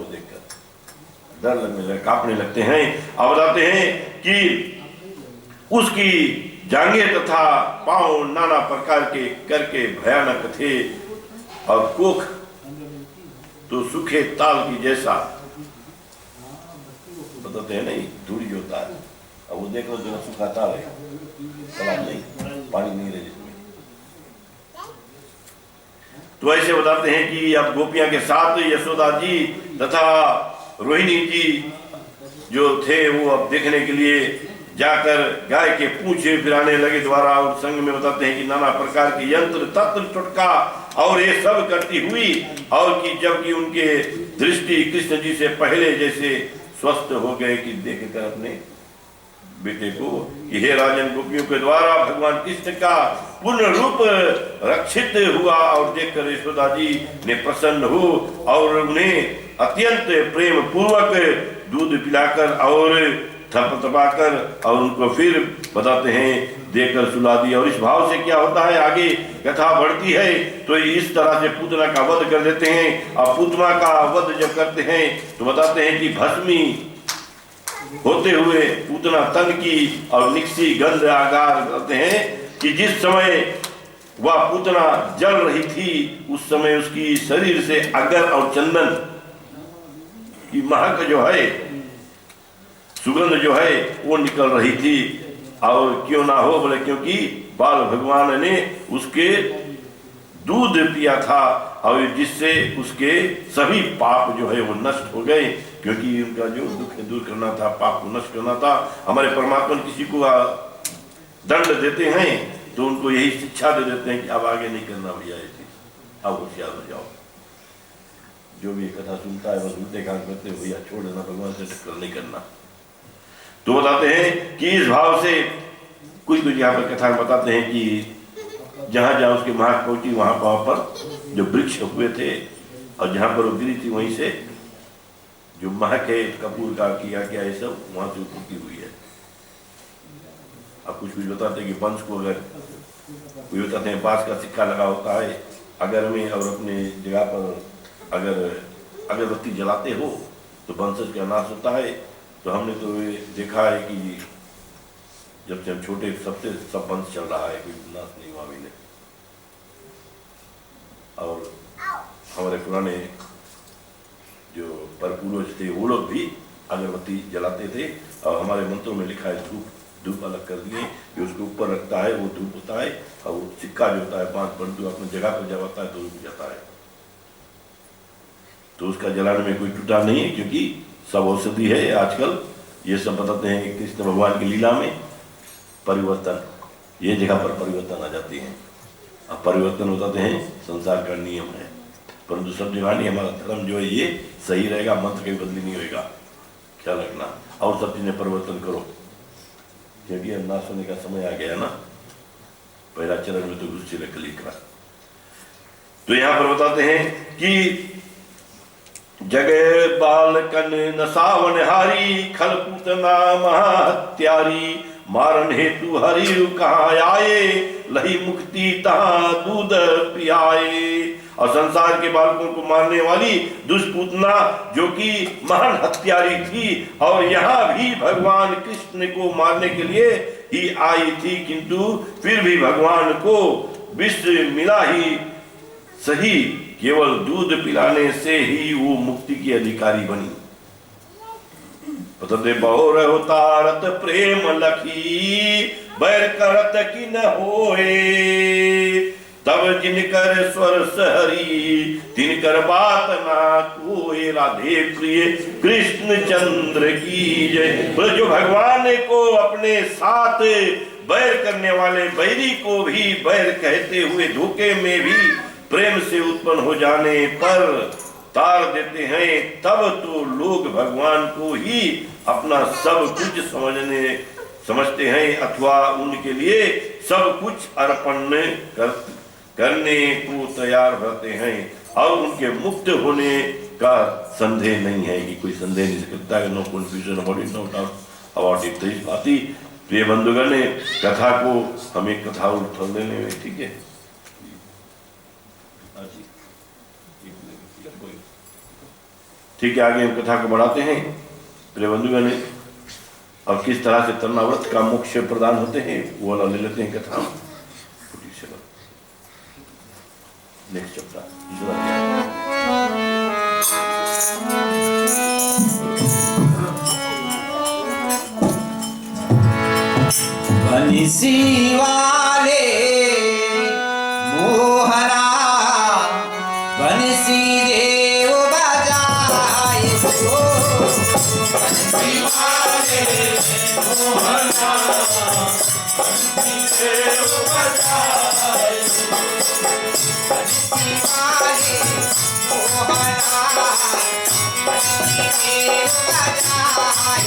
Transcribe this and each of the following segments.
वो देखकर डर लगने लगे, कांपने लगते हैं। अब बताते हैं कि उसकी जांघें तथा पांव नाना प्रकार के करके भयानक थे और कोख तो सूखे ताल की जैसा, बताते हैं नहीं धूड़ी जो होता है, अब वो देख लो जो सूखा ताल है, तालाब नहीं, पानी नहीं रहे जिसमें। तो ऐसे बताते हैं कि अब गोपियां के साथ यशोदा जी तथा रोहिणी जी जो थे वो अब देखने के लिए जाकर गाय के पूंछे फिराने लगे द्वारा, और संग में बताते हैं कि नाना प्रकार के यंत्र तंत्र टुटका और ये सब करती हुई, और कि जबकि उनके दृष्टि कृष्ण जी से पहले जैसे स्वस्थ हो गए कि देखकर अपने बेटे को कि हे राजन गोपियों के द्वारा भगवान कृष्ण का पूर्ण रूप रक्षित हुआ, और देखकर यशोदा जी ने प्रसन्न हो और उन्हें अत्यंत प्रेम पूर्वक दूध पिलाकर और थपथपाकर और उनको फिर बताते हैं देकर सुला दिया। और इस भाव से क्या होता है, आगे कथा बढ़ती है तो इस तरह से पूतना का वध कर देते हैं। अब पूतना का वध जब करते हैं तो बताते हैं कि भस्मी होते हुए पूतना तन की और निकसी गंध आगार करते हैं कि जिस समय वह पूतना जल रही थी उस समय उसकी शरीर से अगर और चंदन की महक जो है, सुगंध जो है वो निकल रही थी। और क्यों ना हो, बोले क्योंकि बाल भगवान ने उसके दूध पिया था और जिससे उसके सभी पाप जो है वो नष्ट हो गए, क्योंकि उनका जो दुख दूर करना था, पाप को नष्ट करना था। हमारे परमात्मा किसी को दंड देते हैं तो उनको यही शिक्षा दे देते हैं कि अब आगे नहीं करना भैया ये चीज, अब होशियार हो जाओ। जो भी कथा सुनता है बस उल्टे काम करते हैं, भैया छोड़ देना, भगवान से टक्कर नहीं करना। तो बताते हैं कि इस भाव से कुछ यहाँ पर कथा बताते हैं कि जहां जहां उसकी महक पहुंची वहां पर जो वृक्ष हुए थे और जहां पर वो गिरी थी वहीं से जो महक है कपूर का किया गया ये सब वहां से उत्पत्ति हुई है। अब कुछ बताते हैं कि वंश को अगर कोई बताते हैं बांस का सिक्का लगा होता है अगर में, और अपने जगह पर अगर अगरबत्ती जलाते हो तो वंशज का नाश होता है। तो हमने तो ये देखा है कि जब से हम छोटे सबसे सब वंश चल रहा है, कोई नाश नहीं हुआ अभी ने। और हमारे पुराने जो परपूर्वज थे वो लोग भी अगरबत्ती जलाते थे, और हमारे मंत्रों में लिखा है धूप अलग कर दिए, जो उसके ऊपर रखता है वो धूप होता है, और वो सिक्का जो होता है 5 परंतु अपनी जगह पर जब आता है तो रुक जाता है। तो उसका जलाने में कोई टूटा नहीं है, क्योंकि सब औषधि है। आजकल ये सब बताते हैं कृष्ण भगवान की लीला में परिवर्तन, ये जगह पर परिवर्तन आ जाती है। अब परिवर्तन होते हैं संसार का नियम है, परंतु सब जगह नहीं। हमारा धर्म जो है ये सही रहेगा, मंत्र कहीं बदली नहीं होगा, ख्याल रखना। और सब चीजें परिवर्तन करो, क्योंकि अब नाश होने का समय आ गया ना। पहला चरण में तो गुस्से में कली का। तो यहाँ पर बताते हैं कि जगह बालकन नसावन हारी खल पूतना महाहत्यारी मारन हेतु हरि कहाँ आए लही मुक्ति तहाँ दूध पियाए। और संसार के बालकों को मारने वाली दुष्पूतना जो कि महान हत्यारी थी और यहाँ भी भगवान कृष्ण को मारने के लिए ही आई थी, किंतु फिर भी भगवान को विष मिला ही सही, केवल दूध पिलाने से ही वो मुक्ति की अधिकारी बनी। पतते बहुर होतारत प्रेम लखी बैर करत की न होए, तब जिनकर स्वर सहरी तिनकर बात ना कोई। राधे प्रिय कृष्ण चंद्र की जय। जो भगवान को अपने साथ बैर करने वाले बैरी को भी बैर कहते हुए धोखे में भी प्रेम से उत्पन्न हो जाने पर तार देते हैं, तब तो लोग भगवान को ही अपना सब कुछ समझते हैं, अथवा उनके लिए सब कुछ अर्पण करने को तैयार रहते हैं। और उनके मुक्त होने का संदेह नहीं है, कि कोई संदेह नहीं सकता है। No confusion about it, no doubt about it. तो इस बाती प्रिय बंधुगण ने कथा को हमें कथा उठा लेने में, ठीक है। ठीक है, आगे हम कथा को बढ़ाते हैं प्रिय बंधुगण। और किस तरह से तरुणाव्रत का मोक्ष प्रदान होते हैं वो वाला ले लेते हैं कथा। नेक्स्ट चैप्टर बंसी वाले मोहरा बंसी देव बजाए हो, बंसी वाले मोहरा बंसी देव बजाए, बंसी वाले मोहरा बंसी देव बजाए,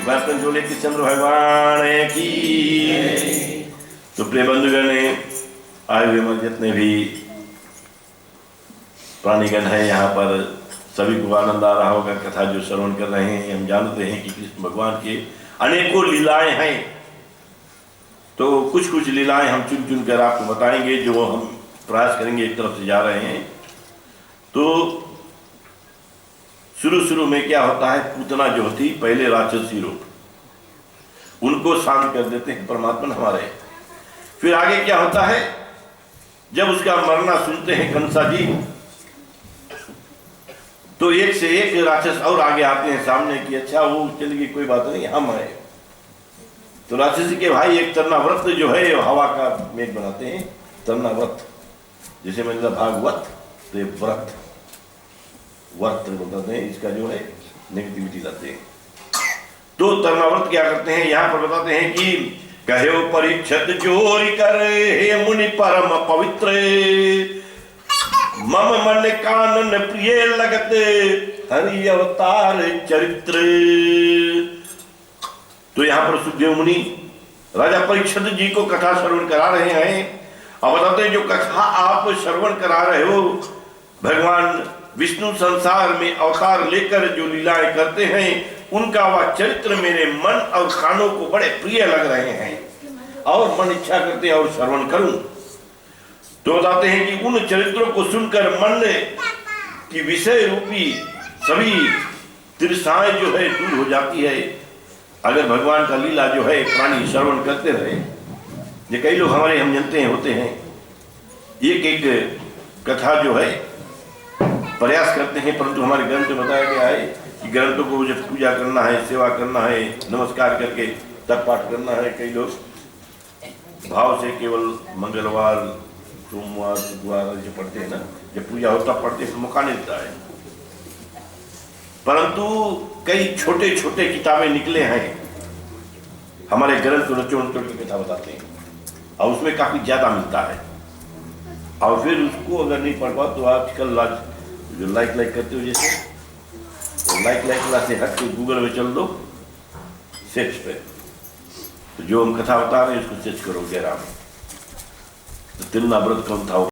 बर्तन झोले कृष्ण भगवान की। तो प्रिय बंधुगण, आए हुए हमारे जितने भी प्राणीगण हैं यहाँ पर, सभी को आनंद आ रहा होगा कथा जो श्रवण कर रहे हैं। हम जानते हैं कि कृष्ण भगवान के अनेकों लीलाएं हैं, तो कुछ कुछ लीलाएं हम चुन चुन कर आपको बताएंगे, जो हम प्रयास करेंगे। एक तरफ से जा रहे हैं तो शुरू में क्या होता है, पूतना जो होती पहले राक्षसी रूप, उनको शांत कर देते हैं परमात्मा हमारे। फिर आगे क्या होता है, जब उसका मरना सुनते हैं कंसा जी, तो एक से एक राक्षस और आगे आते हैं सामने की, अच्छा वो चल गई कोई बात नहीं, हम आए। तो राक्षसी के भाई एक तरनाव्रत जो है हवा का मेघ बनाते हैं, तरनाव्रत, जैसे मैंने कहा भागवत, तो ये व्रत वर्त बताते हैं, इसका जो है नेगेटिविटी लाते हैं। तो तरनाव्रत क्या करते हैं, यहाँ पर बताते हैं कि कहो परीक्षित जोरी करे हे मुनि परम पवित्र, मम मन कानन प्रिय लगते हरि अवतार चरित्र। तो यहाँ पर सुखदेव मुनि राजा परीक्षित जी को कथा श्रवण करा रहे हैं। अब बताते हैं जो कथा आप श्रवण करा रहे हो, भगवान विष्णु संसार में अवतार लेकर जो लीलाएं करते हैं, उनका वह चरित्र मेरे मन और कानों को बड़े प्रिय लग रहे हैं, और मन इच्छा करते हैं और श्रवण करूं। तो बताते हैं कि उन चरित्रों को सुनकर मन की विषय रूपी सभी तृष्णाएं जो है दूर हो जाती है। अगर भगवान का लीला जो है प्राणी श्रवण करते रहे, ये कई लोग हमारे हम जानते हैं होते हैं, एक एक कथा जो है प्रयास करते हैं, परंतु हमारे ग्रंथ में बताया गया है कि ग्रंथों को जब पूजा करना है, सेवा करना है, नमस्कार करके तब पाठ करना है। कई लोग भाव से केवल मंगलवार, सोमवार, बुधवार जो पढ़ते हैं ना, जब पूजा होता पढ़ते हैं, मौका नहीं देता है। परंतु कई छोटे छोटे किताबें निकले हैं हमारे ग्रंथ को रचो की कथा बताते हैं, और उसमें काफी ज्यादा मिलता है। और फिर उसको अगर नहीं पढ़ पाओ तो आजकल जो लाइक करते हो, जैसे तो लाइक वाला से हट के गूगल में चल दो सर्च पे, तो जो हम कथा बता रहे हैं उसको सर्च करो गहरा में, तो तिलना व्रत कौन था वो